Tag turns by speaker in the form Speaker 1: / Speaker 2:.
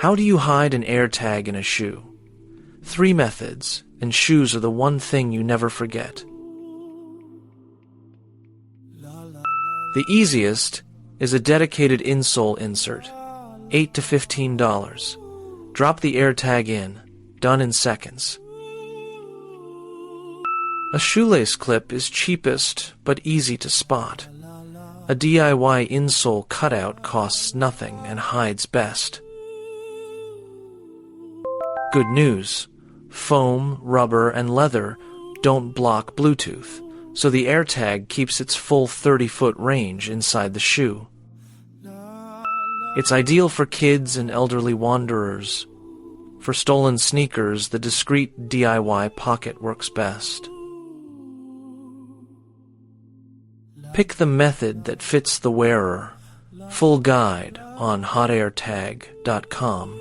Speaker 1: How do you hide an AirTag in a shoe? 3 methods, and shoes are the one thing you never forget. The easiest is a dedicated insole insert, $8 to $15. Drop the AirTag in, done in seconds. A shoelace clip is cheapest but easy to spot. A DIY insole cutout costs nothing and hides best. Good news. Foam, rubber, and leather don't block Bluetooth, so the AirTag keeps its full 30-foot range inside the shoe. It's ideal for kids and elderly wanderers. For stolen sneakers, the discreet DIY pocket works best. Pick the method that fits the wearer. Full guide on hotairtag.com.